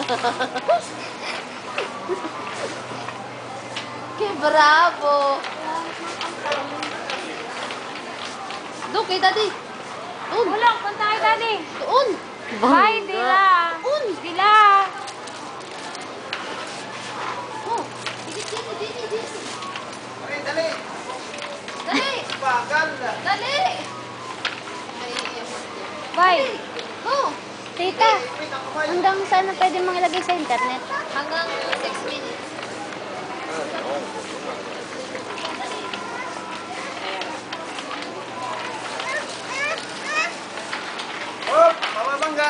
Que bravo! Doon kay daddy. Doon. Wala, punta kay daddy. Doon. Bye, Dila. Doon. Dila. Oh. Dili. Dali, dali. Dali. Bagal. Dali. Bye. Go. Tita, hanggang saan na pwede mong ilagay sa internet? Hanggang 6 minutes. Oh, mababangga.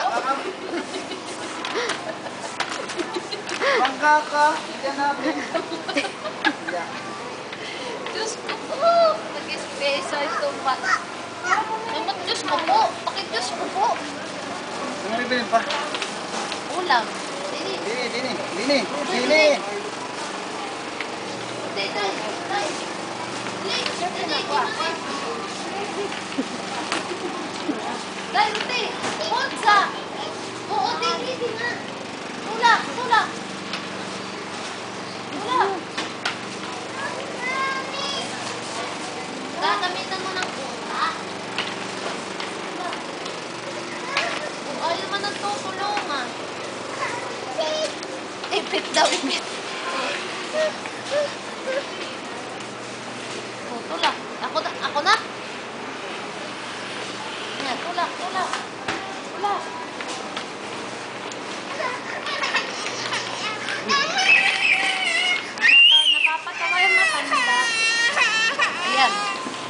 Bangga ka. Diyan natin. Diyos ko po. Nag-espesa itong bata. Naman, Diyos ko po. Pakidiyos ko po. Ano rin pa? Ulam. Dili. Dini. Dai, uti. Putsa. Oo, dili nga. Tulak. Gagamitan mo ng utak. Ayaw man ang tutulungan. Ipit daw, ipit. Oh, tulak. Ako na. Yan, tulak. Napapatawa yung matanda. Ayan.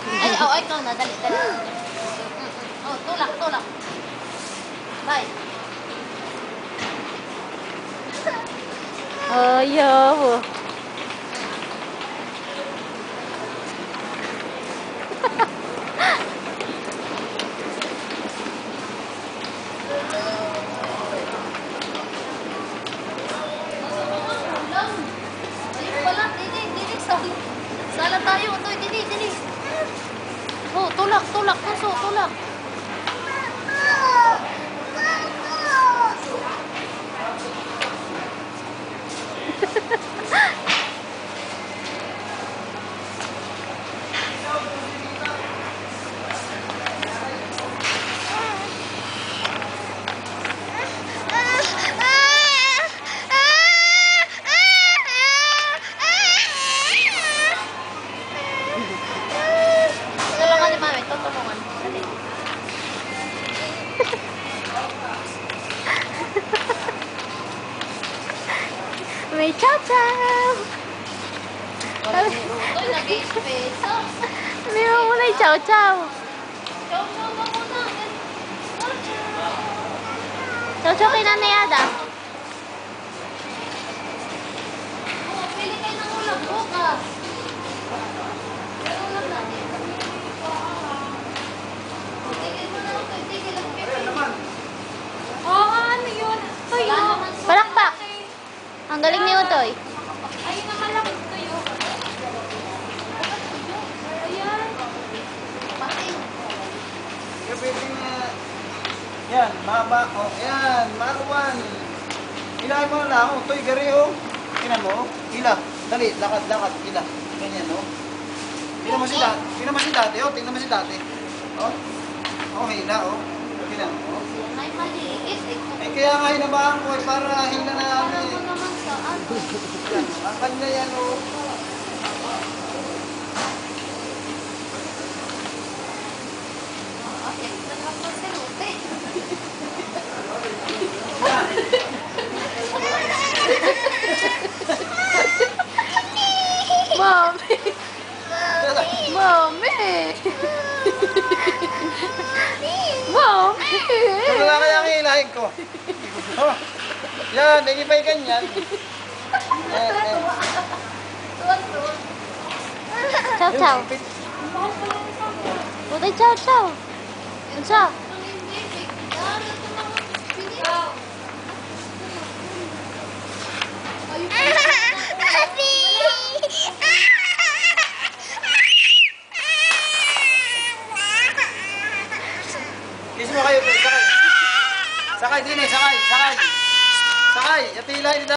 Ay, ikaw na. Dali. Oh, tulak. Bye. Ayaw. Ulam. Ayun pala. Dili. Sala tayo. Ito, dili. Oh, tulak. Puso, tulak. Tulungan ni Mami. Tutulungan. Dali. May chow-chow. Utoy, nag-espeso. Hindi mo muna yung chow-chow. Chow mo muna. Chow-chow kay Nanay Ada. Oh, pili kayo ng ulam. Bukas. May ulam natin. Tigil mo na. Tigil ang pipi. Oo, ano yun? Tuyo. Palakpak. Ang galing ni Utoy. Ayun na malaki tuyo. Ayan. Pati. Yan, mahaba. Oh, yan, maruan. Ilahin mo lang. Oh, toy, gari, oh. Tingnan mo, oh. Ila. Dali, lakad. Ila. Ganyan, oh. Tingnan mo si dati, oh. Tingnan mo si dati. Oh. Oh, hila, oh. Tingnan mo, oh. Ay, maliit. Eh, kaya nga hinabahan ko, eh, para hila na Alam namin. mo naman saan. Yan, ang kanya yan, oh. Okay, nagpapasaluti. Mami. Ano na kaya ang hilahin ko? Oh. Yan, hindi pa yung ganyan. Chow-chow. Utoy, chow-chow. Unsa? Kiss mo kayo, sakay. Sakay din eh, sakay. hilay. Ito hilay ni